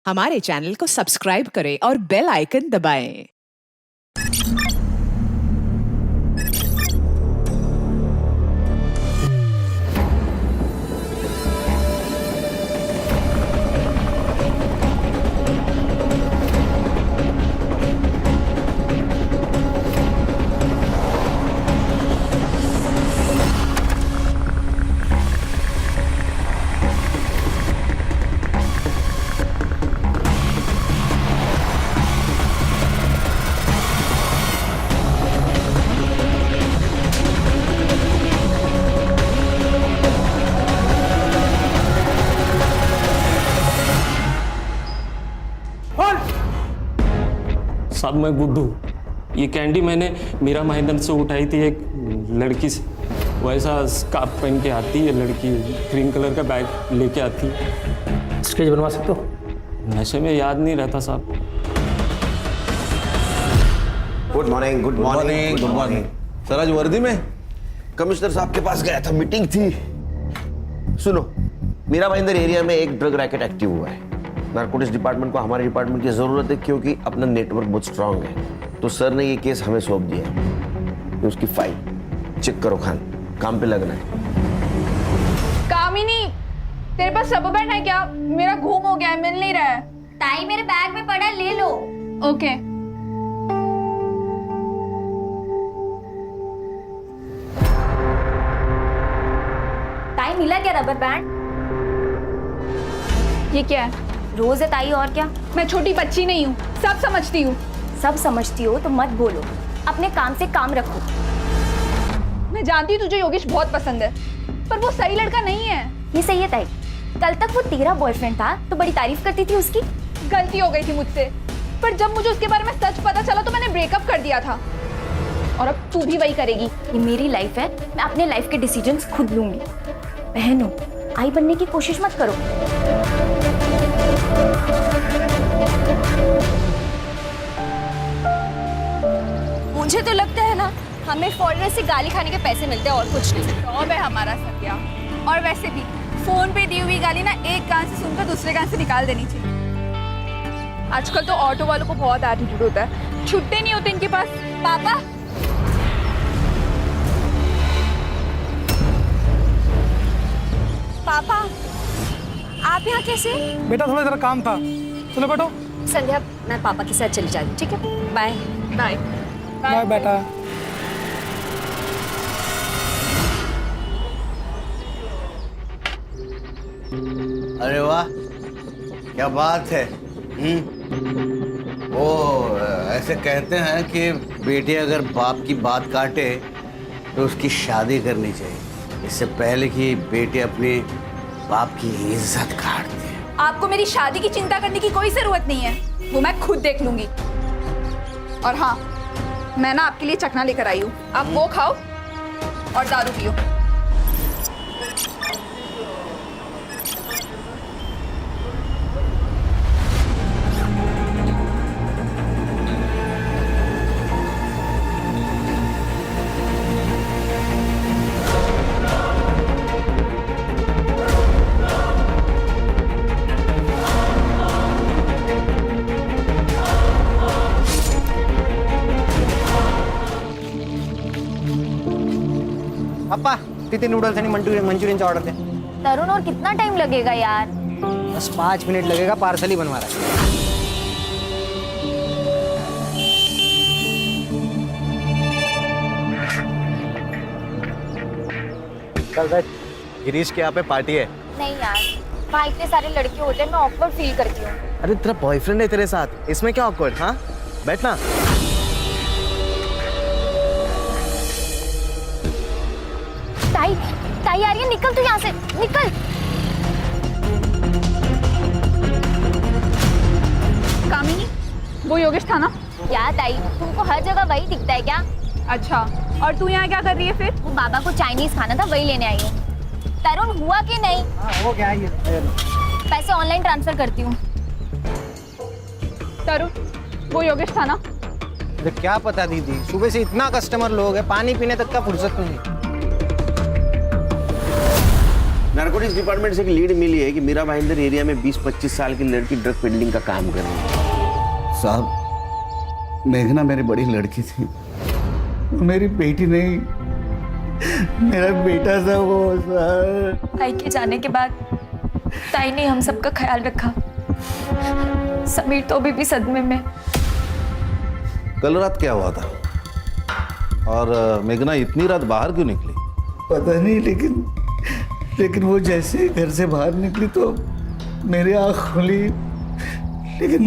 हमारे चैनल को सब्सक्राइब करें और बेल आइकन दबाएं। साहब मैं गुड्डू, ये कैंडी मैंने मीरा महेंद्र से उठाई थी एक लड़की से। वैसा स्कार्फ पहन के आती है लड़की, ग्रीन कलर का बैग लेके आती है। स्केच बनवा सकते हो? नशे में याद नहीं रहता साहब। Good morning. Good morning. Good morning. Sir आज वर्दी में कमिश्नर साहब के पास गया था, मीटिंग थी। सुनो, मीरा भाईंदर एरिया में एक ड्रग रैकेट एक्टिव हुआ है। नारकोटिक्स डिपार्टमेंट को हमारे डिपार्टमेंट की जरूरत है क्योंकि अपना नेटवर्क बहुत स्ट्रांग है। तो सर ने ये केस हमें सौंप दिया है। तो उसकी फाइल चेक करो खान, काम पे लगना है। कामिनी, तेरे पास रबर बैंड है क्या? मेरा घूम हो गया है, मिल नहीं रहा है। ताई मेरे बैग में पड़ा है, ले लो। ओके। ताई मिला क्या रबर बैंड? ये क्या है? रोज है ताई, और क्या? मैं छोटी बच्ची नहीं हूँ, सब समझती हूँ। सब समझती हो तो मत बोलो, अपने काम से काम रखो। मैं जानती हूँ तुझे योगेश बहुत पसंद है, पर वो सही लड़का नहीं है। ये सही है ताई, कल तक वो तेरा बॉयफ्रेंड था तो बड़ी तारीफ करती थी उसकी। गलती हो गई थी मुझसे, पर जब मुझे उसके बारे में सच पता चला तो मैंने ब्रेकअप कर दिया था। और अब तू भी वही करेगी। ये मेरी लाइफ है, मैं अपने लाइफ के डिसीजंस खुद लूंगी। बहन हो, आई बनने की कोशिश मत करो। मुझे तो लगता है ना, हमें फॉरेनर से गाली खाने के पैसे मिलते हैं और कुछ नहीं। जॉब है हमारा सत्या। और वैसे भी फोन पे दी हुई गाली ना एक कान से सुनकर दूसरे कान से निकाल देनी चाहिए। आजकल तो ऑटो वालों को बहुत एटीट्यूड होता है, छुट्टे नहीं होते इनके पास। पापा, पापा आप यहाँ कैसे? बेटा थोड़ा जरा काम था, चलो बैठो। संध्या, मैं पापा के साथ चली जाती हूँ, ठीक है? बाय बाय बाय बेटा। अरे वाह क्या बात है। वो ऐसे कहते हैं कि बेटी अगर बाप की बात काटे तो उसकी शादी करनी चाहिए, इससे पहले कि बेटी अपनी बाप की इज्जत काट दे। आपको मेरी शादी की चिंता करने की कोई जरूरत नहीं है, वो मैं खुद देख लूंगी। और हाँ, मैं ना आपके लिए चखना लेकर आई हूँ, आप वो खाओ और दारू पियो। पापा तिथे नूडल्स आणि मंचुरियनचा ऑर्डर दे। तरुण, और कितना टाइम लगेगा यार? बस 5 मिनट लगेगा, पार्सल ही बनवा रहा है। चल बैठ, गिरीश के यहाँ पे पार्टी है। नहीं यार, वहाँ इतने सारे लड़के होते हैं, मैं ऑकवर्ड फील करती हूँ। अरे तेरा बॉयफ्रेंड है तेरे साथ, इसमें क्या ऑकवर्ड? हाँ बैठना। ताई, ताई आ रही है, निकल तू यहाँ से, निकल। कामिनी, वो योगेश था ना? क्या ताई, तुमको हर जगह वही दिखता है क्या? अच्छा, और तू यहाँ क्या कर रही है फिर? वो बाबा को चाइनीज खाना था, वही लेने आई हूँ। तरुण, हुआ कि नहीं? हो गया ये। पैसे ऑनलाइन ट्रांसफर करती हूँ। तरुण, वो योगेश था ना? तो क्या पता दीदी, सुबह से इतना कस्टमर लोग है, पानी पीने तक का फुर्सत नहीं। नारकोटिक्स डिपार्टमेंट से एक लीड मिली है कि मीरा भाईंदर एरिया में 20-25 साल की लड़की ड्रग पेडलिंग का काम कर रही है। साहब, मेघना मेरी बड़ी लड़की थी, वो मेरी बेटी नहीं, मेरा बेटा था वो सर। ताई के जाने के बाद ताई ने हम सबका ख्याल रखा। समीर तो अभी भी सदमे में। कल रात क्या हुआ था? और मेघना इतनी रात बाहर क्यों निकली? पता नहीं, लेकिन वो जैसे घर से बाहर निकली तो मेरी आँख खुली, लेकिन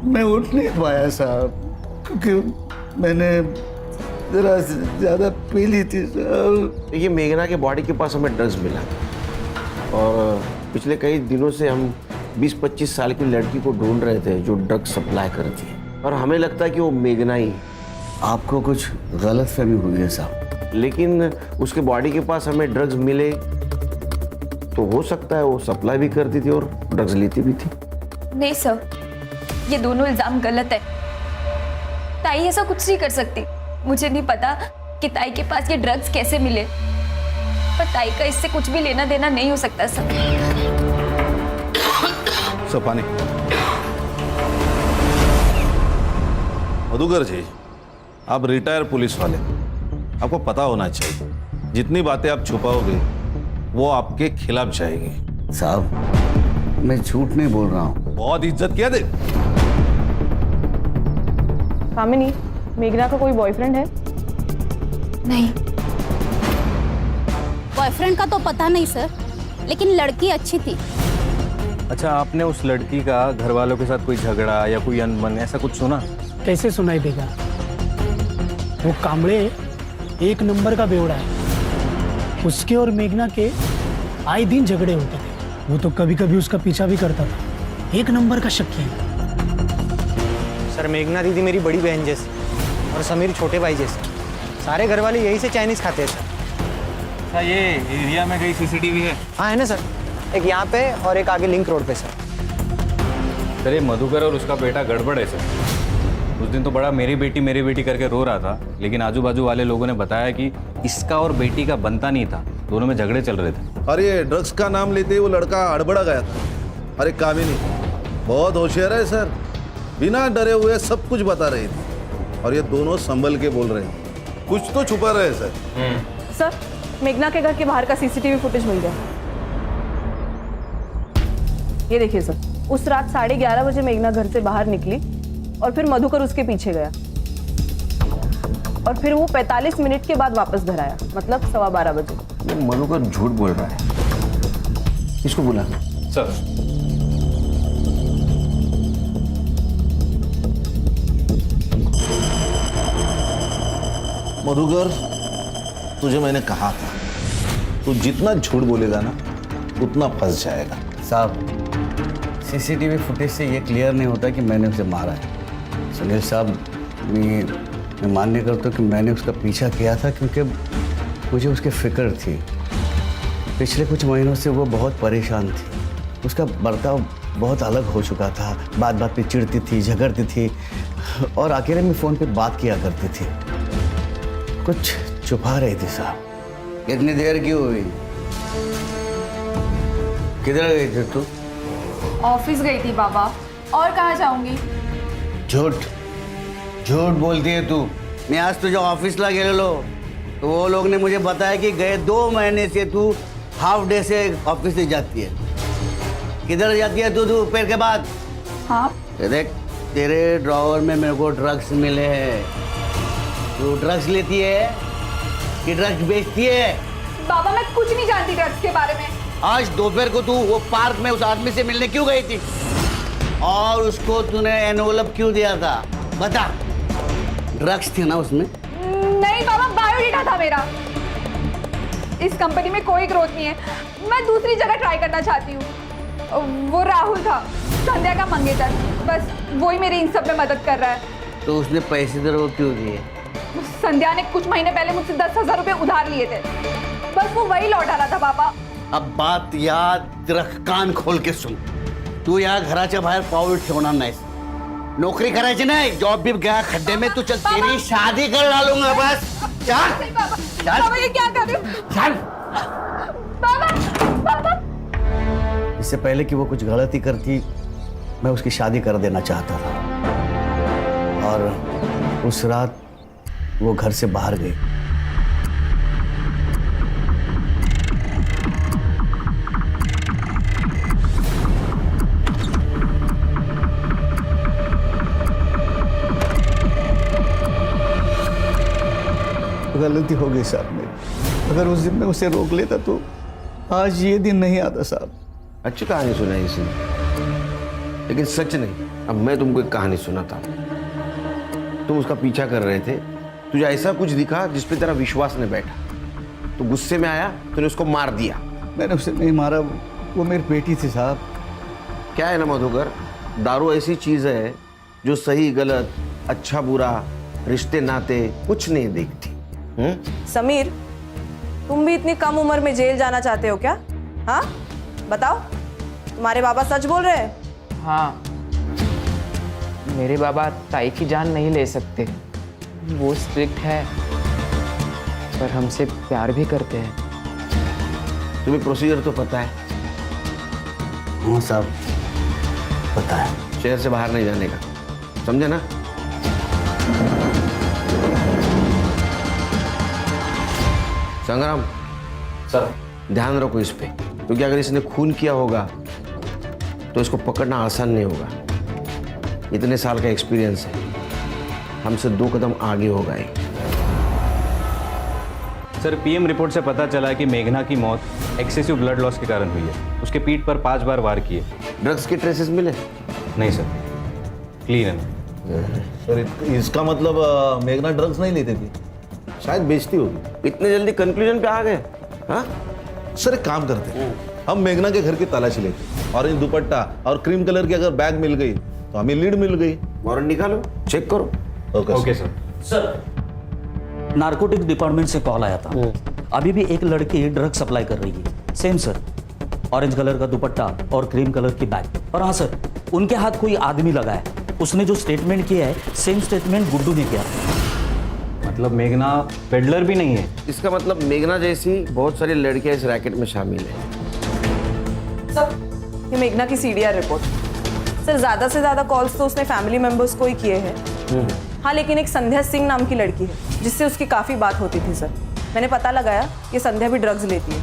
मैं उठ नहीं पाया साहब, क्योंकि मैंने जरा ज़्यादा पी ली थी साहब। देखिए, मेघना के बॉडी के पास हमें ड्रग्स मिला और पिछले कई दिनों से हम 20-25 साल की लड़की को ढूंढ रहे थे जो ड्रग्स सप्लाई करती है, और हमें लगता है कि वो मेघना ही। आपको कुछ गलत फहमी हुई है साहब। लेकिन उसके बॉडी के पास हमें ड्रग्स मिले तो हो सकता है वो सप्लाई भी करती थी और ड्रग्स लेती भी थी। नहीं सर, ये दोनों इल्जाम गलत है। ताई ऐसा कुछ नहीं कर सकती। मुझे नहीं पता कि ताई के पास ये ड्रग्स कैसे मिले, पर ताई का इससे कुछ भी लेना देना नहीं हो सकता सर। सपानी, मधुकर जी, आप रिटायर पुलिस वाले, आपको पता होना चाहिए जितनी बातें आप छुपाओगे वो आपके खिलाफ जाएगी। साहब, मैं झूठ नहीं बोल रहा हूँ। बहुत इज्जत किया दे। कामिनी, मेघना का कोई बॉयफ्रेंड है? नहीं। बॉयफ्रेंड का तो पता नहीं सर, लेकिन लड़की अच्छी थी। अच्छा, आपने उस लड़की का घर वालों के साथ कोई झगड़ा या कोई अनबन ऐसा कुछ सुना? कैसे सुनाई देगा? वो कामड़े एक नंबर का बेवड़ा है। उसके और मेघना के आए दिन झगड़े होते थे। वो तो कभी कभी उसका पीछा भी करता था। एक नंबर का शक्की है। सर, मेघना दीदी मेरी बड़ी बहन जैसी और समीर छोटे भाई जैसे। सारे घर वाले यही से चाइनीज खाते हैं सर। अच्छा, ये एरिया में कहीं सीसीटीवी है? हाँ है ना सर, एक यहाँ पे और एक आगे लिंक रोड पे सर। सर, ये मधुकर और उसका बेटा गड़बड़ है सर। उस दिन तो बड़ा मेरी बेटी करके रो रहा था, लेकिन आजू बाजू वाले लोगों ने बताया कि इसका और बेटी का बनता नहीं था, दोनों में झगड़े चल रहे थे। अरे ड्रग्स का नाम लेते ही वो लड़का हड़बड़ा गया था। अरे कामिनी बहुत होशियार है सर, बिना डरे हुए सब कुछ बता रही थी और ये दोनों संभल के बोल रहे हैं। कुछ तो छुपा रहे सर। सर, मेघना के घर के बाहर का सीसीटीवी फुटेज मिल गया। ये देखिए सर, उस रात 11:30 बजे मेघना घर से बाहर निकली और फिर मधुकर उसके पीछे गया और फिर वो 45 मिनट के बाद वापस घर आया, मतलब 12:15 बजे। ये मधुकर झूठ बोल रहा है। इसको बुला सर। मधुकर, तुझे मैंने कहा था, तू जितना झूठ बोलेगा ना उतना फंस जाएगा। साहब, सीसीटीवी फुटेज से ये क्लियर नहीं होता कि मैंने उसे मारा है। सुनील साहब, मैं मानने करता हूँ कि मैंने उसका पीछा किया था क्योंकि मुझे उसकी फिक्र थी। पिछले कुछ महीनों से वो बहुत परेशान थी। उसका बर्ताव बहुत अलग हो चुका था। बात बात पे चिढ़ती थी, झगड़ती थी और अकेले में फ़ोन पे बात किया करती थी। कुछ छुपा रही थी साहब। कितनी देर की हुई? किधर गई थी तू? ऑफिस गई थी बाबा, और कहाँ जाऊंगी? झूठ बोलती है तू। मैं आज तुझे ऑफिस ला गेलो तो वो लोग ने मुझे बताया कि गए 2 महीने से तू हाफ डे से ऑफिस से जाती है। किधर जाती है तू दोपहर के बाद? हाँ, ये देख, तेरे ड्रॉवर में मेरे को ड्रग्स मिले हैं। तू ड्रग्स लेती है कि ड्रग्स बेचती है? बाबा मैं कुछ नहीं जानती ड्रग्स के बारे में। आज दोपहर को तू वो पार्क में उस आदमी से मिलने क्यों गई थी और उसको तूने एनवलप क्यों दिया था? बता। ड्रग्स थी ना उसमें? नहीं बाबा, बायोडेटा था मेरा। इस कंपनी में कोई ग्रोथ नहीं है, मैं दूसरी जगह ट्राई करना चाहती हूँ। वो राहुल था, संध्या का मंगेतर, बस वही मेरी इन सब में मदद कर रहा है। तो उसने पैसे तेरे को क्यों दिए? संध्या ने कुछ महीने पहले मुझसे 10,000 रुपए उधार लिए थे, बस वो वही लौटा रहा था बाबा। अब बात याद रख, कान खोल के सुन। तू या घराच्या बाहेर पाऊल ठेवणार नाहीस। नौकरी करायची नाही, जॉब भी गया खड्डे में। तू चल, तेरी शादी कर डालूंगा बस। चल बाबा, चल बाबा ये क्या कर रहे हो? चल। बाबा, बाबा इससे पहले कि वो कुछ गलती करती, मैं उसकी शादी कर देना चाहता था। और उस रात वो घर से बाहर गई। गलती हो गई साहब मेरी। अगर उस दिन मैं उसे रोक लेता तो आज ये दिन नहीं आता साहब। अच्छी कहानी सुनाई इसने, लेकिन सच नहीं। अब मैं तुमको एक कहानी सुनाता हूं। तुम उसका पीछा कर रहे थे, तुझे ऐसा कुछ दिखा जिस पे तेरा विश्वास नहीं बैठा, तो गुस्से में आया, तूने उसको मार दिया। मैंने उसे नहीं मारा, वो मेरी बेटी थी साहब। क्या है ना मधुकर, दारू ऐसी चीज है जो सही गलत, अच्छा बुरा, रिश्ते नाते कुछ नहीं देखती। समीर, तुम भी इतनी कम उम्र में जेल जाना चाहते हो क्या? हाँ बताओ, तुम्हारे बाबा सच बोल रहे हैं? हाँ, मेरे बाबा ताई की जान नहीं ले सकते। वो स्ट्रिक्ट है, पर हमसे प्यार भी करते हैं। तुम्हें प्रोसीजर तो पता है? हाँ साहब, पता है। शहर से बाहर नहीं जाने का, समझे ना? संग्राम सर, ध्यान रखो इस पे, क्योंकि अगर इसने खून किया होगा तो इसको पकड़ना आसान नहीं होगा। इतने साल का एक्सपीरियंस है, हमसे 2 कदम आगे होगा ये। सर, पीएम रिपोर्ट से पता चला है कि मेघना की मौत एक्सेसिव ब्लड लॉस के कारण हुई है। उसके पीठ पर 5 बार वार किए। ड्रग्स के ट्रेसेस मिले? नहीं सर, क्लीन है। सर इसका मतलब मेघना ड्रग्स नहीं लेती थी, शायद बेचती होगी। इतने जल्दी कंक्लूजन पे आ गए? हाँ सर एक काम करते हैं, हम मेघना के घर की तलाशी लेते, ऑरेंज दुपट्टा और क्रीम कलर की अगर बैग मिल गई तो हमें लीड मिल गई। वारंट निकालो, चेक करो। Okay sir. Sir, narcotic department से कॉल आया था। अभी भी एक लड़की ड्रग सप्लाई कर रही है। सेम सर, ऑरेंज कलर का दुपट्टा और क्रीम कलर की बैग। और हाँ सर, उनके हाथ कोई आदमी लगा है। उसने जो स्टेटमेंट किया है, सेम स्टेटमेंट गुड्डू ने किया। मतलब मेघना पेडलर भी नहीं है? इसका मतलब मेघना जैसी बहुत सारी लड़कियां इस रैकेट में शामिल है। सर, ये मेघना की सीडीआर रिपोर्ट। सर, ज्यादा से ज्यादा कॉल्स तो उसने फैमिली मेंबर्स को ही किए हैं। हाँ, लेकिन एक संध्या सिंह नाम की लड़की है जिससे उसकी काफी बात होती थी। सर, मैंने पता लगाया, ये संध्या भी ड्रग्स लेती है।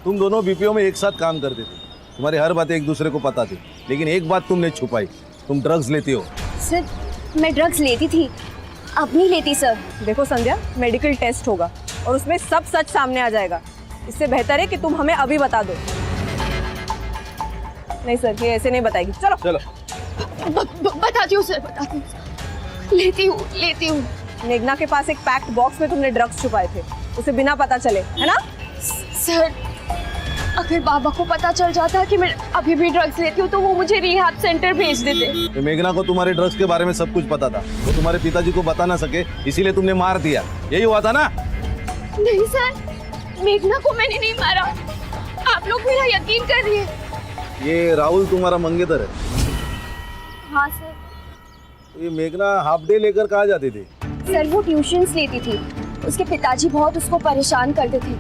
तुम दोनों बीपीओ में एक साथ काम करते थे, तुम्हारी हर बातें एक दूसरे को पता थी, लेकिन एक बात तुमने छुपाई, तुम ड्रग्स लेती हो। सर, मैं ड्रग्स लेती थी, अब नहीं लेती सर। देखो संध्या, मेडिकल टेस्ट होगा और उसमें सब सच सामने आ जाएगा। इससे बेहतर है कि तुम हमें अभी बता दो। नहीं सर, ये ऐसे नहीं बताएगी। चलो चलो। बताती हूँ सर, बताती हूँ। लेती हूँ। मेघना के पास एक पैक्ड बॉक्स में तुमने ड्रग्स छुपाए थे, उसे बिना पता चले, है ना? सर, अगर बाबा को पता चल जाता कि मैं अभी भी ड्रग्स लेती हूँ तो वो मुझे रिहैब सेंटर भेज देते। तो मेघना को तुम्हारे ड्रग्स के बारे में सब कुछ पता था, वो तुम्हारे पिताजी को बता ना सके, इसीलिए तुमने मार दिया। यही हुआ था ना? नहीं सर, मेघना को मैंने नहीं मारा। आप लोग मेरा यकीन करिए। ये राहुल तुम्हारा मंगेतर है? हाँ सर। ये मेघना हाफ डे लेकर कहाँ जाती थी? सर, वो ट्यूशन्स लेती थी। उसके पिताजी बहुत उसको परेशान करते थे।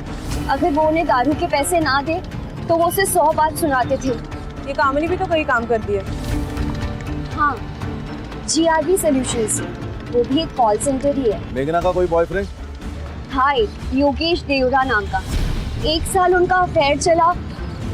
अगर वो उन्हें दारू के पैसे ना दे तो वो उसे 100 बात सुनाते थे। ये कामनी भी तो कहीं काम करती है। हाँ, GRV सॉल्यूशंस, वो भी एक कॉल सेंटर ही है। मेघना का कोई बॉयफ्रेंड? हाँ, योगेश देवरा नाम का। 1 साल उनका अफेयर चला,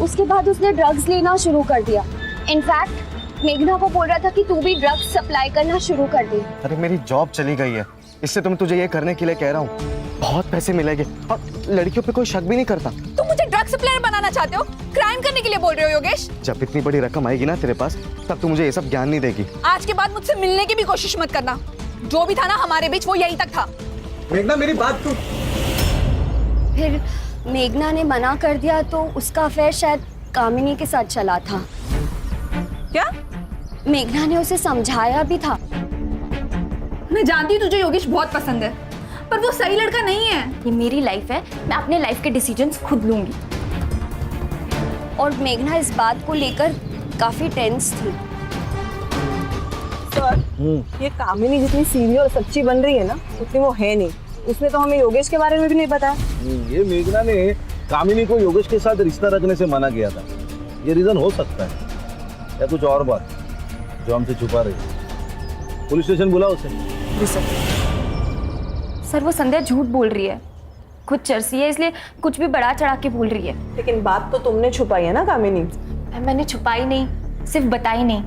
उसके बाद उसने ड्रग्स लेना शुरू कर दिया। इनफैक्ट मेघना को बोल रहा था कि तू भी ड्रग्स सप्लाई करना शुरू कर दे। अरे मेरी जॉब चली गई है, इससे तो मैं तुझे ये करने के लिए कह रहा हूँ। बहुत पैसे मिलेंगे और लड़कियों पे कोई शक भी नहीं करता। तुम मुझे ड्रग सप्लायर बनाना चाहते हो? क्राइम करने के लिए बोल रहे हो योगेश? जब इतनी बड़ी रकम आएगी ना तेरे पास, तब तू मुझे ये सब ज्ञान नहीं देगी। आज के बाद मुझसे मिलने की भी कोशिश मत करना। जो भी था ना हमारे बीच, वो यहीं तक था। मेघना, मेरी बात तू। फिर मेघना ने मना कर दिया तो उसका अफेयर शायद कामिनी के साथ चला था। क्या? मेघना ने उसे समझाया भी था। मैं जानती हूँ तुझे योगेश बहुत पसंद है, पर वो सही लड़का नहीं है। ये मेरी लाइफ है, मैं अपने लाइफ के डिसीजंस खुद लूंगी। और मेघना इस बात को लेकर काफी टेंस थी। सर, ये कामिनी जितनी सीधी और सच्ची बन रही है ना, उतनी वो है नहीं। उसने तो हमें योगेश के बारे में भी नहीं बताया। ये मेघना ने कामिनी को योगेश के साथ रिश्ता रखने से मना किया था, ये रीजन हो सकता है या कुछ और बात जो हमसे छुपा रही है। पुलिस स्टेशन बुलाओ उसे। जी सर। सर वो संध्या झूठ बोल रही है, खुद चर्सी है इसलिए कुछ भी बढ़ा चढ़ा के बोल रही है। लेकिन बात तो तुमने छुपाई है ना कामिनी। मैंने छुपाई नहीं, सिर्फ बताई नहीं,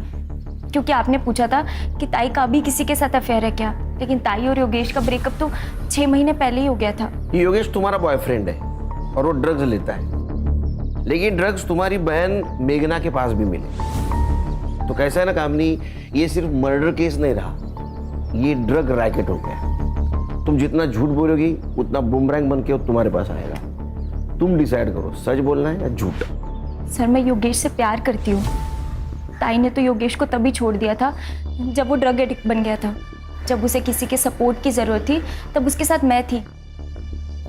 क्योंकि आपने पूछा था कि ताई का अभी किसी के साथ अफेयर है क्या, लेकिन ताई और योगेश का ब्रेकअप तो 6 महीने पहले ही हो गया था। योगेश तुम्हारा बॉयफ्रेंड है और वो ड्रग्स लेता है, लेकिन ड्रग्स तुम्हारी बहन मेघना के पास भी मिले। तो कैसा है ना कामनी, ये सिर्फ मर्डर केस नहीं रहा, ये ड्रग रैकेट हो गया। तुम जितना झूठ बोलोगी उतना बुमरैंग बन के वो तुम्हारे पास आएगा। तुम डिसाइड करो सच बोलना है या झूठ। सर मैं योगेश से प्यार करती हूँ। ताई ने तो योगेश को तभी छोड़ दिया था जब वो ड्रग एडिक्ट बन गया था। जब उसे किसी के सपोर्ट की ज़रूरत थी तब उसके साथ मैं थी,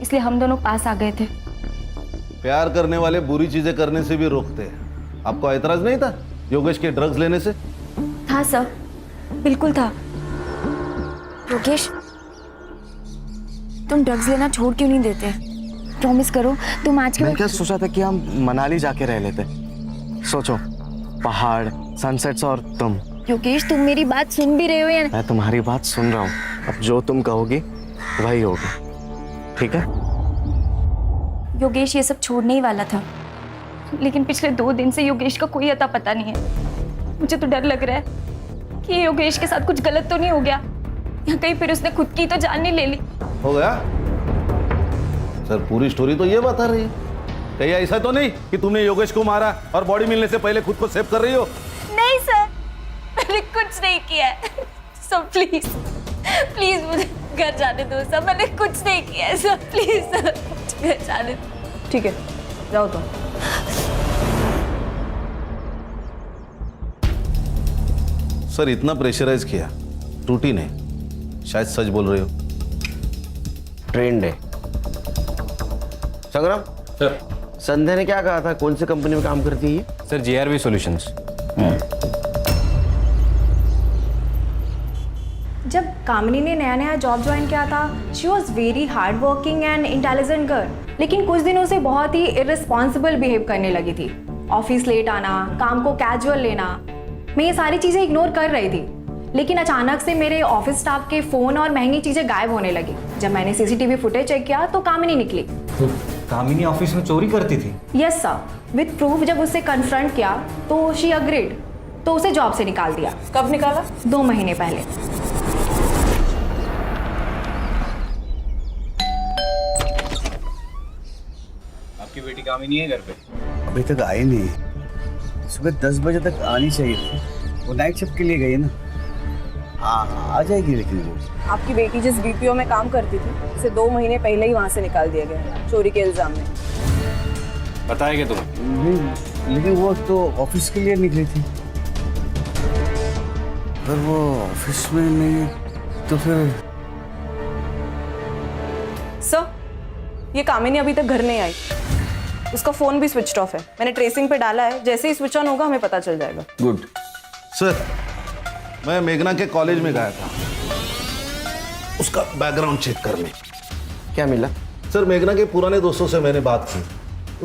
इसलिए हम दोनों पास आ गए थे। प्यार करने वाले बुरी चीजें करने से भी रोकते हैं। आपको एतराज नहीं था योगेश के ड्रग्स लेने से? था सर, बिल्कुल था। योगेश तुम ड्रग्स लेना छोड़ क्यों नहीं देते? प्रॉमिस करो तुम आज के मैं क्या सोचा था कि हम मनाली जाके रह लेते। सोचो, पहाड़, सनसेट्स और तुम। योगेश तुम मेरी बात सुन भी रहे हो या? मैं तुम्हारी बात सुन रहा हूँ, अब जो तुम कहोगी वही होगा, ठीक है? योगेश ये सब छोड़ने ही वाला था, लेकिन पिछले 2 दिन से योगेश का कोई अता पता नहीं है। मुझे तो डर लग रहा है कि योगेश के साथ कुछ गलत तो नहीं हो गया, या कहीं फिर उसने खुद की तो जान नहीं ले ली। हो गया सर, पूरी स्टोरी तो ये बता रही है। कहीं ऐसा तो नहीं कि तुमने योगेश को मारा और बॉडी मिलने से पहले खुद को सेव कर रही हो? नहीं सर, मैंने कुछ नहीं किया है। सर प्लीज प्लीज मुझे घर जाने दो सर, मैंने कुछ नहीं किया है सर, प्लीज सर घर जाने दो। ठीक है जाओ तुम। सर इतना प्रेशराइज किया, टूटी नहीं, शायद सच बोल रही हो। ट्रेंड है। संग्राम सर। संध्या ने क्या कहा था, कौन सी कंपनी में काम करती है? Sir GRV solutions. जब कामिनी ने नया नया जॉब ज्वाइन किया था, she was very hard working and intelligent girl, लेकिन कुछ दिनों से बहुत ही इररिस्पॉन्सिबल बिहेव करने लगी थी। ऑफिस लेट आना, काम को कैजुअल लेना, मैं ये सारी चीज़ें इग्नोर कर रही थी, लेकिन अचानक से मेरे ऑफिस स्टाफ के फ़ोन और महंगी चीज़ें गायब होने लगी। जब मैंने CCTV फुटेज चेक किया तो कामिनी निकली। तो कामिनी ऑफिस में चोरी करती थी? Yes sir, with proof. जब उससे कन्फ्रंट किया तो शी अग्रीड, तो उसे जॉब से निकाल दिया। कब निकाला? 2 महीने पहले। आपकी बेटी कामिनी है घर पे? अभी तक आई नहीं, सुबह 10 बजे तक आनी चाहिए थी, वो नाइट शिफ्ट के लिए गई ना। हाँ आ जाएगी, लेकिन वो आपकी बेटी जिस BPO में काम करती थी उसे 2 महीने पहले ही वहाँ से निकाल दिया गया चोरी के इल्जाम में। बताया क्या तुम्हें? नहीं, लेकिन वो तो ऑफिस के लिए निकली थी। पर वो ऑफिस में नहीं तो फिर? सर ये कामिनी अभी तक घर नहीं आई, उसका फोन भी स्विच ऑफ है। मैंने ट्रेसिंग पे डाला है, जैसे ही स्विच ऑन होगा हमें पता चल जाएगा। गुड सर, मैं मेघना के कॉलेज में गया था उसका बैकग्राउंड चेक करने। क्या मिला? सर मेघना के पुराने दोस्तों से मैंने बात की।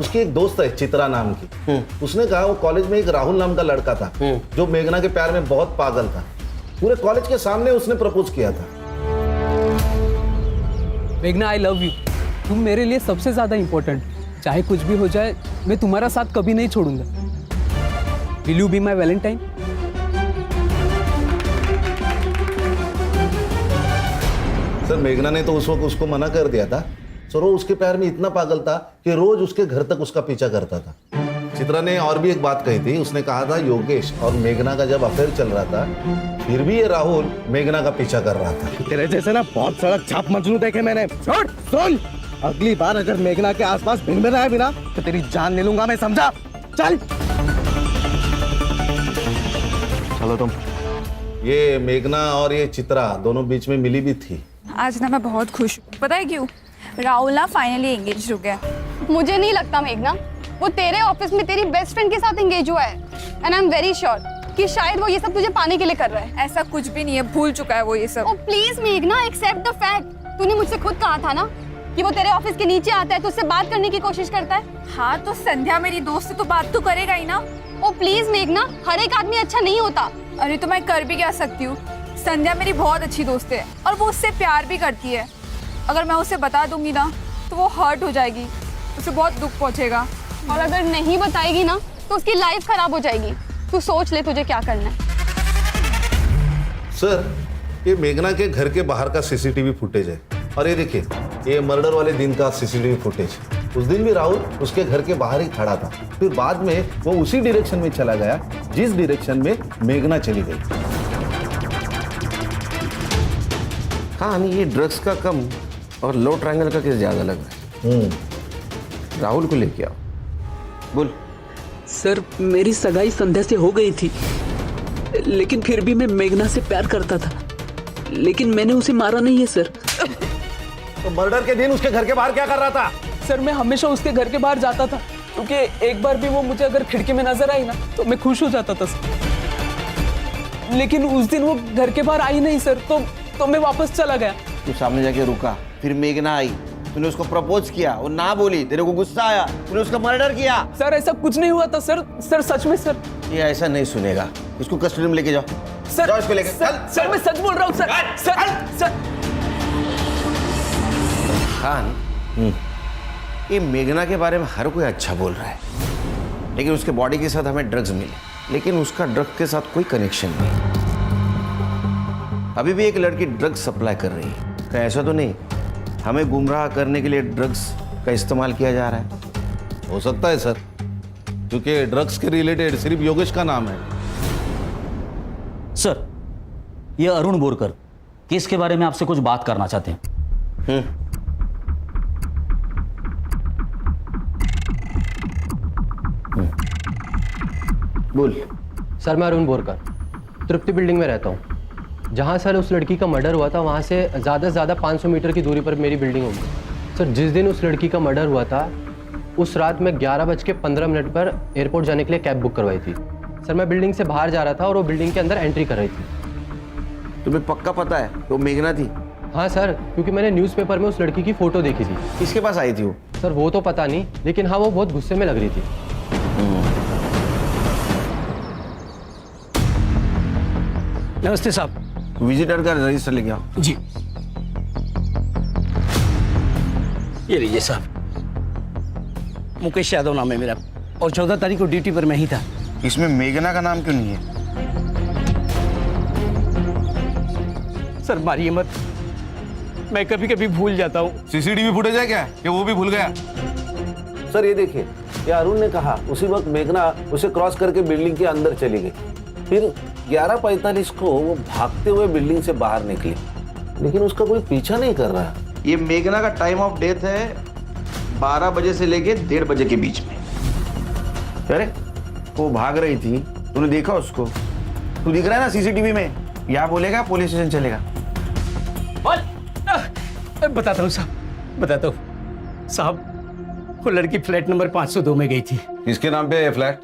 उसकी एक दोस्त है चित्रा नाम की, उसने कहा वो कॉलेज में एक राहुल नाम का लड़का था जो मेघना के प्यार में बहुत पागल था। पूरे कॉलेज के सामने उसने प्रपोज किया था। मेघना आई लव यू, तुम मेरे लिए सबसे ज्यादा इंपॉर्टेंट। चाहे कुछ भी हो जाए मैं तुम्हारा साथ कभी नहीं छोड़ूंगा। Will you be my Valentine? Sir मेघना ने तो उस वक्त उसको मना कर दिया था। सर वो उसके प्यार में इतना पागल था कि रोज उसके घर तक उसका पीछा करता था। चित्रा ने और भी एक बात कही थी, उसने कहा था योगेश और मेघना का जब अफेयर चल रहा था फिर भी ये राहुल मेघना का पीछा कर रहा था। तेरे जैसे ना बहुत सड़क छाप मजनू देखे मैंने। सुन, अगली बार अगर मेघना के आसपास भिन आए बिना तो तेरी जान ले लूंगा मैं, समझा? चल चलो तुम। ये मेघना और ये चित्रा दोनों बीच में मिली भी थी। आज ना मैं बहुत खुश हूँ, पता है क्यों? राहुल ना फाइनली एंगेज हो गया। मुझे नहीं लगता मेघना, वो तेरे ऑफिस में तेरी बेस्ट फ्रेंड के साथ एंगेज हुआ है, and I am very sure कि शायद वो ये सब तुझे पाने के लिए कर रहा है। ऐसा कुछ भी नहीं है, भूल चुका है वो ये सब। ओ प्लीज मेघना, एक्सेप्ट द फैक्ट। तूने मुझसे खुद कहा था ना कि वो तेरे ऑफिस के नीचे आता है तो उससे बात करने की कोशिश करता है? हाँ तो संध्या मेरी दोस्त है तो बात तो करेगा ही ना। ओ प्लीज मेघना, हर एक आदमी अच्छा नहीं होता। अरे तो मैं कर भी क्या सकती हूँ, संध्या मेरी बहुत अच्छी दोस्त है और वो उससे प्यार भी करती है। अगर मैं उसे बता दूंगी ना तो वो हर्ट हो जाएगी, उसे बहुत दुख पहुंचेगा। और अगर नहीं बताएगी ना तो उसकी लाइफ खराब हो जाएगी। तू सोच ले तुझे क्या करना है। सर, ये मेघना के घर के बाहर का सीसीटीवी फुटेज है और ये देखिए, ये मर्डर वाले दिन का सीसीटीवी फुटेज। उस दिन भी राहुल उसके घर के बाहर ही खड़ा था, फिर बाद में वो उसी डायरेक्शन में चला गया जिस डायरेक्शन में मेघना चली गई। हाँ नहीं, ये ड्रग्स का कम और लो ट्रायंगल का केस ज्यादा लग रहा है। राहुल को लेके आओ। बोल। सर मेरी सगाई संध्या से हो गई थी, लेकिन फिर भी मैं मेघना से प्यार करता था, लेकिन मैंने उसे मारा नहीं है सर। तो मर्डर के दिन उसके घर के बाहर क्या कर रहा था? सर मैं हमेशा उसके घर के बाहर जाता था, क्योंकि एक बार भी वो मुझे अगर खिड़की में नजर आई ना तो मैं खुश हो जाता था सर। लेकिन उस दिन वो घर के बाहर आई नहीं सर, तो मैं वापस चला गया। तू सामने जाके रुका, फिर मेघना आई, तूने उसको प्रपोज किया, वो ना बोली, तेरे को गुस्सा आया, तूने उसका मर्डर किया। सर ऐसा कुछ नहीं हुआ था सर सच में सर। ये ऐसा नहीं सुनेगा, इसको कस्टडी में लेके जाओ। सर जाओ इसको लेके। सर मैं सच बोल रहा हूँ सर। खान, ये मेघना के बारे में हर कोई अच्छा बोल रहा है, लेकिन उसके बॉडी के साथ हमें ड्रग्स मिले, लेकिन उसका ड्रग के साथ कोई कनेक्शन नहीं। अभी भी एक लड़की ड्रग्स सप्लाई कर रही है, कहीं ऐसा तो नहीं हमें गुमराह करने के लिए ड्रग्स का इस्तेमाल किया जा रहा है? हो सकता है सर, क्योंकि ड्रग्स के रिलेटेड सिर्फ योगेश का नाम है। सर, ये अरुण बोरकर केस के बारे में आपसे कुछ बात करना चाहते हैं। बोल। सर मैं अरुण बोरकर तृप्ति बिल्डिंग में रहता हूँ। जहाँ सर उस लड़की का मर्डर हुआ था वहाँ से ज़्यादा से ज़्यादा 500 मीटर की दूरी पर मेरी बिल्डिंग होगी। सर जिस दिन उस लड़की का मर्डर हुआ था उस रात मैं 11:15 पर एयरपोर्ट जाने के लिए कैब बुक करवाई थी। सर मैं बिल्डिंग से बाहर जा रहा था और वो बिल्डिंग के अंदर एंट्री कर रही थी। तुम्हें पक्का पता है वो मेघना थी? हाँ सर, क्योंकि मैंने न्यूज़पेपर में उस लड़की की फ़ोटो देखी थी। किसके पास आई थी वो? सर वो तो पता नहीं, लेकिन हाँ वो बहुत गुस्से में लग रही थी। नमस्ते साहब। विजिटर का रजिस्टर लेके आओ। जी ये लीजिए साहब। मुकेश यादव नाम है मेरा और 14 तारीख को ड्यूटी पर मैं ही था। इसमें मेघना का नाम क्यों नहीं है? सर मारिए मत, मैं कभी कभी भूल जाता हूँ। सीसीटीवी फुटेज है क्या कि वो भी भूल गया? सर ये देखिए, ये अरुण ने कहा उसी वक्त मेघना उसे क्रॉस करके बिल्डिंग के अंदर चली गई, फिर 11:45 को वो भागते हुए बिल्डिंग से बाहर निकली, लेकिन उसका कोई पीछा नहीं कर रहा। ये मेघना का टाइम ऑफ डेथ है 12 बजे से लेके 1:30 बजे के बीच में। अरे वो भाग रही थी, तूने देखा उसको? तू दिख रहा है ना सीसीटीवी में? यहाँ बोलेगा पुलिस स्टेशन चलेगा। बताता हूँ साहब, बताता हूँ साहब। वो लड़की फ्लैट नंबर 502 में गई थी। किसके नाम पे है फ्लैट?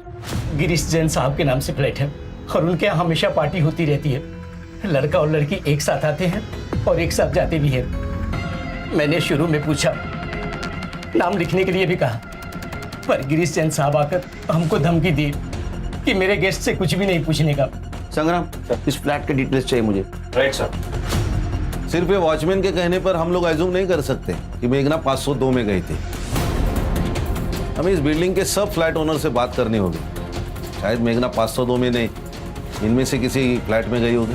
गिरीश जैन साहब के नाम से फ्लैट है और उनके यहाँ हमेशा पार्टी होती रहती है। लड़का और लड़की एक साथ आते हैं और एक साथ जाते भी हैं। मैंने शुरू में पूछा, नाम लिखने के लिए भी कहा, पर गिरीश जैन साहब आकर हमको धमकी दी कि मेरे गेस्ट से कुछ भी नहीं पूछने का। संग्राम, इस फ्लैट के डिटेल्स चाहिए मुझे। Right sir. सिर्फ ये वॉचमैन के कहने पर हम लोग एज्यूम नहीं कर सकते कि मेघना 502 में गई थी। हमें इस बिल्डिंग के सब फ्लैट ओनर से बात करनी होगी। शायद मेघना 502 में नहीं, इनमें से किसी फ्लैट में गई होगी।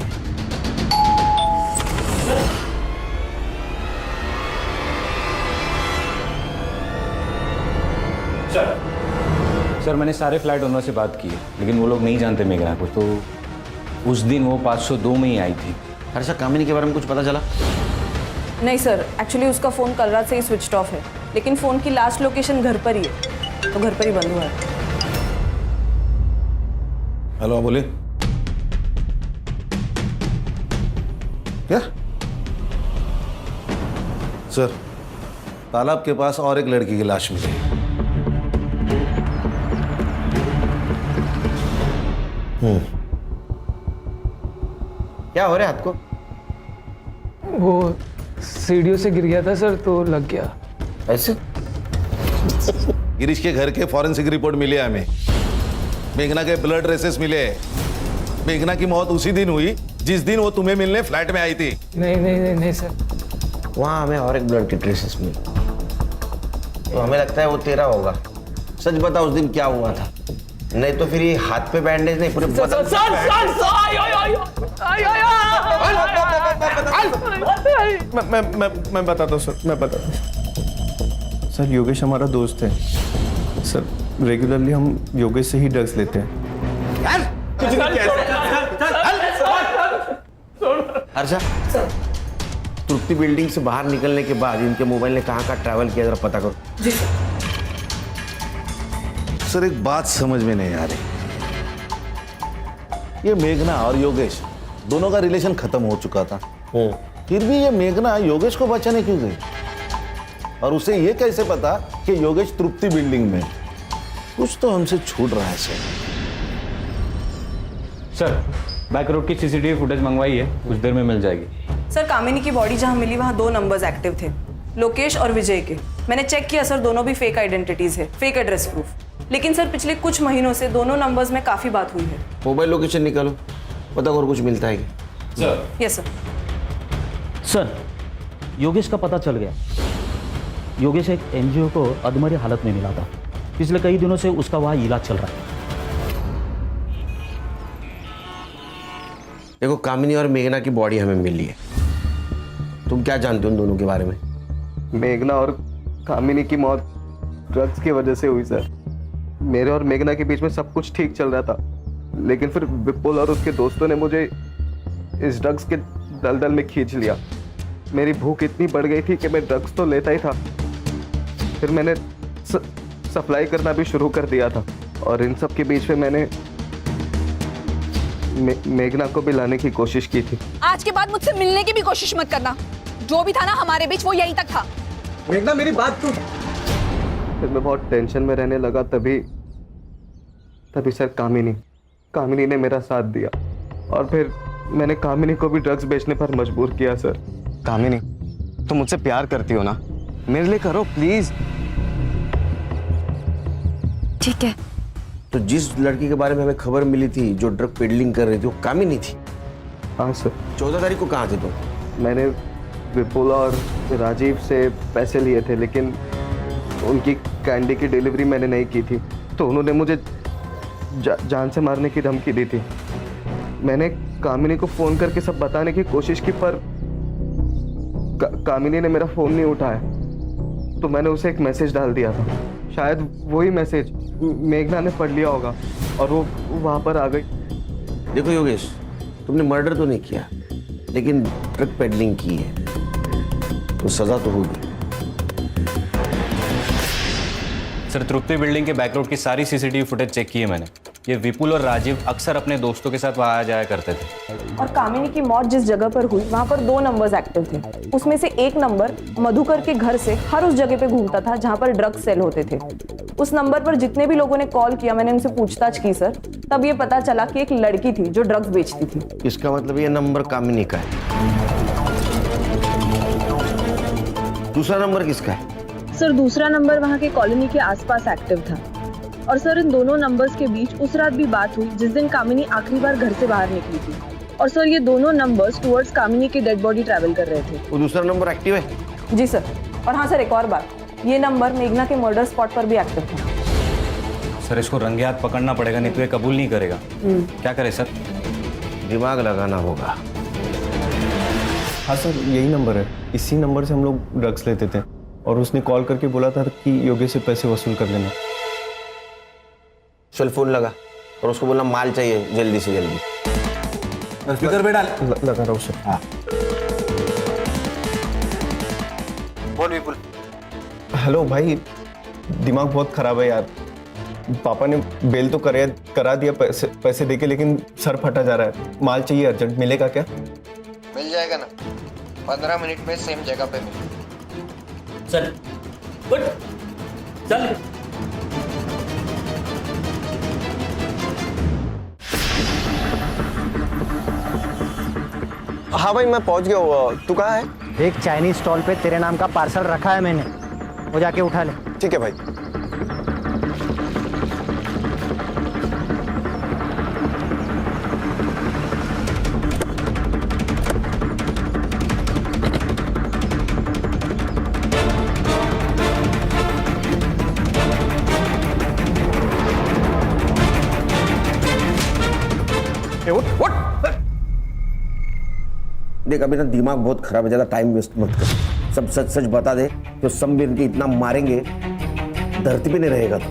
सर मैंने सारे फ्लैट ओनर से बात की है, लेकिन वो लोग नहीं जानते मेघना को, तो उस दिन वो 502 में ही आई थी। हर्षा, कामिनी के बारे में कुछ पता चला? नहीं सर, एक्चुअली उसका फ़ोन कल रात से ही स्विच ऑफ है, लेकिन फ़ोन की लास्ट लोकेशन घर पर ही है, तो घर पर ही बंद हुआ है। हेलो, बोले क्या? सर, तालाब के पास और एक लड़की की लाश मिली। क्या हो रहा है हाथ को? वो सीढ़ियों से गिर गया था सर, तो लग गया। ऐसे गिरीश के घर के फॉरेंसिक रिपोर्ट मिली है हमें। मेघना के ब्लड रेसेस मिले। मेघना की मौत उसी दिन हुई जिस दिन वो तुम्हें मिलने फ्लैट में आई थी। नहीं सर। वहां हमें और एक ब्लड की ट्रेसेस मिली, तो हमें लगता है वो तेरा होगा। सच बता उस दिन क्या हुआ था, नहीं तो फिर ये हाथ पे बैंडेज नहीं पूरे बदन पे मैं बताता हूँ सर, मैं बताता हूँ सर। योगेश हमारा दोस्त है सर, रेगुलरली हम योगेश से ही ड्रग्स लेते हैं। हर्षा, तृप्ति बिल्डिंग से बाहर निकलने के बाद इनके मोबाइल ने कहाँ ट्रैवल किया, जरा पता करो। जी सर। सर एक बात समझ में नहीं आ रही, ये मेघना और योगेश दोनों का रिलेशन खत्म हो चुका था, फिर भी ये मेघना योगेश को बचाने क्यों गई? और उसे ये कैसे पता कि योगेश तृप्ति बिल्डिंग में? कुछ तो हमसे छूट रहा है सर बैक रोड की सीसीटीवी फुटेज मंगवाई है, कुछ देर में मिल जाएगी। सर कामिनी की बॉडी जहाँ मिली वहाँ 2 नंबर्स एक्टिव थे, लोकेश और विजय के। मैंने चेक किया सर, दोनों भी फेक आइडेंटिटीज है, फेक एड्रेस प्रूफ। लेकिन सर पिछले कुछ महीनों से दोनों नंबर्स में काफी बात हुई है। मोबाइल लोकेशन निकालो, पता करो कुछ मिलता है क्या? Yes sir. सर योगेश का पता चल गया। योगेश एक एनजीओ को अधमरी हालत में मिला था, पिछले कई दिनों से उसका वहाँ इलाज चल रहा है। देखो कामिनी और मेघना की बॉडी हमें मिली है, तुम क्या जानते हो उन दोनों के बारे में? मेघना और कामिनी की मौत ड्रग्स की वजह से हुई सर। मेरे और मेघना के बीच में सब कुछ ठीक चल रहा था, लेकिन फिर विपुल और उसके दोस्तों ने मुझे इस ड्रग्स के दलदल में खींच लिया। मेरी भूख इतनी बढ़ गई थी कि मैं ड्रग्स तो लेता ही था, फिर मैंने सप्लाई करना भी शुरू कर दिया था, और इन सब के बीच में मैंने मेघना को भी लाने की कोशिश की थी। आज के बाद मुझसे मिलने की भी कोशिश मत करना, जो भी था ना हमारे बीच वो यहीं तक था। मेघना मेरी बात सुन। फिर मैं बहुत टेंशन में रहने लगा, तभी सर कामिनी ने मेरा साथ दिया, और फिर मैंने कामिनी को भी ड्रग्स बेचने पर मजबूर किया सर। कामिनी, तुम मुझसे प्यार करती हो ना, मेरे लिए करो प्लीज। ठीक है। तो जिस लड़की के बारे में हमें खबर मिली थी जो ड्रग पेडलिंग कर रही थी, वो कामिनी थी? हाँ सर। 14 तारीख को कहाँ थे तुम? मैंने विपुल और राजीव से पैसे लिए थे, लेकिन उनकी कैंडी की डिलीवरी मैंने नहीं की थी, तो उन्होंने मुझे जान से मारने की धमकी दी थी। मैंने कामिनी को फ़ोन करके सब बताने की कोशिश की, पर कामिनी ने मेरा फ़ोन नहीं उठाया, तो मैंने उसे एक मैसेज डाल दिया था। शायद वही मैसेज मेघना ने पढ़ लिया होगा और वो वहाँ पर आ गई। देखो योगेश, तुमने मर्डर तो नहीं किया, लेकिन ड्रग पेडलिंग की है, तो सज़ा तो होगी। सर तृप्ति बिल्डिंग के बैक रोड की सारी सीसीटीवी फुटेज चेक की है मैंने। ये विपुल और राजीव अक्सर अपने दोस्तों के साथ वहाँ आया जाया करते थे। और कामिनी की मौत जिस जगह पर हुई वहाँ पर 2 नंबर्स एक्टिव थे, उसमें से एक नंबर मधुकर के घर से हर उस जगह पे घूमता था जहाँ पर ड्रग्स सेल होते थे। उस नंबर पर जितने भी लोगों ने कॉल किया, मैंने उनसे पूछताछ की सर, तब ये पता चला कि एक लड़की थी जो ड्रग्स बेचती थी। इसका मतलब ये नंबर कामिनी का है। दूसरा नंबर किसका है? सर दूसरा नंबर वहाँ के कॉलोनी के आसपास एक्टिव था। और सर इन दोनों नंबर्स के बीच उस रात भी बात हुई जिस दिन कामिनी आखिरी बार घर से बाहर निकली थी। और सर ये दोनों नंबर्स टुवर्ड्स कामिनी की डेड बॉडी ट्रैवल कर रहे थे। वो दूसरा नंबर एक्टिव है? जी सर। और हाँ सर, एक और बात, ये नंबर मेघना के मर्डर स्पॉट पर भी एक्टिव था। सर इसको रंगे हाथ पकड़ना पड़ेगा, नहीं तो ये कबूल नहीं करेगा। क्या करें सर? दिमाग लगाना होगा। हाँ सर, यही नंबर है, इसी नंबर से हम लोग ड्रग्स लेते थे, और उसने कॉल करके बोला था कि योगेश से पैसे वसूल कर लेना। चल फोन लगा और उसको बोलना माल चाहिए जल्दी से जल्दी। स्पीकर पे डाल। लगा रहा हूँ सर। हाँ बोल विपुल। हेलो भाई, दिमाग बहुत खराब है यार। पापा ने बेल तो करा दिया पैसे देके, लेकिन सर फटा जा रहा है। माल चाहिए अर्जेंट, मिलेगा क्या? मिल जाएगा ना, 15 मिनट में सेम जगह पे मिलेगा। चल गुड चल। हाँ भाई, मैं पहुंच गया हूँ। तू कहाँ है? एक चाइनीज स्टॉल पे तेरे नाम का पार्सल रखा है मैंने, वो जाके उठा ले। ठीक है भाई। देख अभी ना दिमाग बहुत खराब है, ज्यादा टाइम वेस्ट मत कर, सब सच सच बता दे। तो समवीर के इतना मारेंगे धरती पे नहीं रहेगा तो।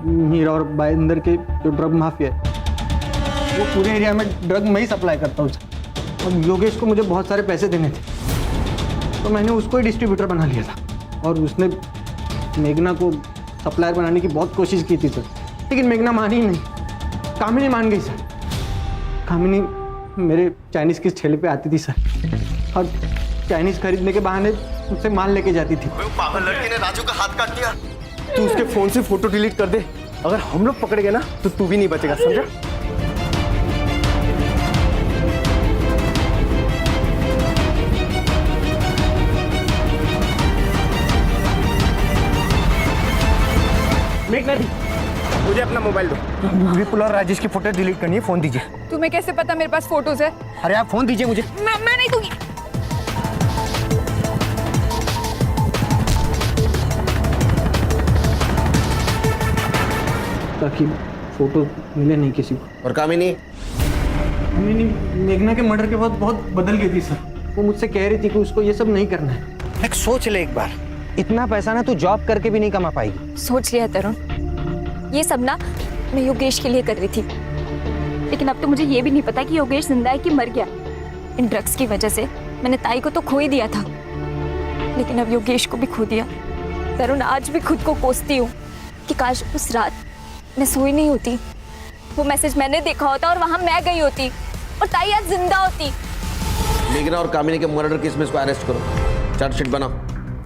मीरा और भाईंदर के जो ड्रग माफिया है वो पूरे एरिया में ड्रग मैं ही सप्लाई करता हूँ सर। और योगेश को मुझे बहुत सारे पैसे देने थे तो मैंने उसको ही डिस्ट्रीब्यूटर बना लिया था। और उसने मेघना को सप्लायर बनाने की बहुत कोशिश की थी सर, लेकिन मेघना मानी ही नहीं। कामिनी मान गई सर। कामिनी मेरे चाइनीज़ की ठेले पे आती थी सर, और चाइनीज़ खरीदने के बहाने मुझसे माल लेके जाती थी। पागल लड़की ने राजू का हाथ काट दिया। तू उसके फोन से फोटो डिलीट कर दे, अगर हम लोग पकड़ गए ना तो तू भी नहीं बचेगा, समझा? मेघना दी, मुझे अपना मोबाइल दो। विपुल और राजेश की फोटो डिलीट करनी है, फोन दीजिए। तुम्हें कैसे पता मेरे पास फोटोज है? अरे आप फोन दीजिए मुझे। मैं नहीं दूंगी। ताकि फोटो मिले नहीं किसी को। और कामिनी? कामिनी मेघना के मर्डर के बाद बहुत बदल गई थी सर। वो मुझसे कह रही थी कि उसको ये सब नहीं करना है। एक सोच ले एक बार, इतना पैसा ना तू जॉब करके भी नहीं कमा पाएगी। सोच लिया तरुण, ये सब ना मैं योगेश के लिए कर रही थी, लेकिन अब तो मुझे ये भी नहीं पता कि योगेश जिंदा है कि मर गया। इन ड्रग्स की वजह से मैंने ताई को तो खो ही दिया था, लेकिन अब योगेश को भी खो दिया। तरुण, आज भी खुद को कोसती हूँ कि काश उस रात मैं सोई नहीं होती, वो मैसेज मैंने देखा होता और वहां मैं गई होती और ताई आज जिंदा होती। मेघना और कामिनी के मर्डर केस में इसको अरेस्ट करो, चार्जशीट बनाओ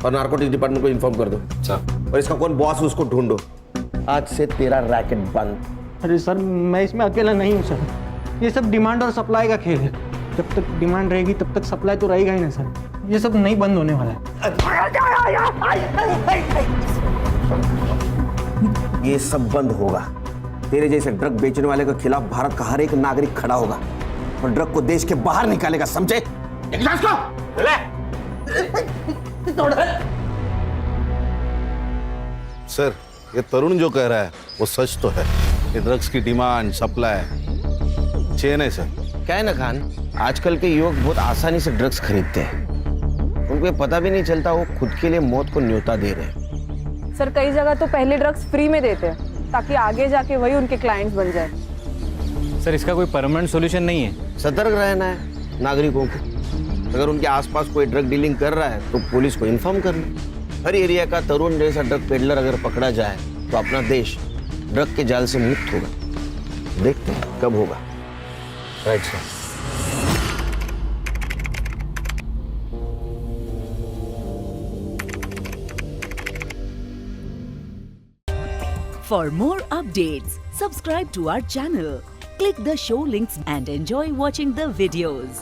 और नारकोटिक्स डिपार्टमेंट को इन्फॉर्म कर दो। और इसका कौन बॉस है उसको ढूंढो। आज से तेरा रैकेट बंद। अरे सर, मैं इसमें अकेला नहीं हूँ सर। ये सब डिमांड और सप्लाई का खेल है। जब तक डिमांड रहेगी तब तक सप्लाई तो रहेगा ही ना सर। ये सब नहीं बंद होने वाला है। ये सब बंद होगा। तेरे जैसे ड्रग बेचने वाले के खिलाफ भारत का हर एक नागरिक खड़ा होगा और ड्रग को देश के बाहर निकालेगा, समझे? सर, ये तरुण जो कह रहा है वो सच तो है। ये ड्रग्स की डिमांड सप्लाई चेन है सर। क्या है ना खान, आजकल के युवक बहुत आसानी से ड्रग्स खरीदते हैं, उनको ये पता भी नहीं चलता वो खुद के लिए मौत को न्योता दे रहे हैं। सर, कई जगह तो पहले ड्रग्स फ्री में देते हैं ताकि आगे जाके वही उनके क्लाइंट्स बन जाए। सर, इसका कोई परमानेंट सॉल्यूशन नहीं है। सतर्क रहना है नागरिकों को। अगर उनके आसपास कोई ड्रग डीलिंग कर रहा है तो पुलिस को इन्फॉर्म करना। हर एरिया का तरुण जैसा ड्रग पेडलर अगर पकड़ा जाए तो अपना देश ड्रग के जाल से मुक्त होगा। देखते हैं कब होगा। Right sir. For more updates, subscribe to our channel, click the show links and enjoy watching the videos.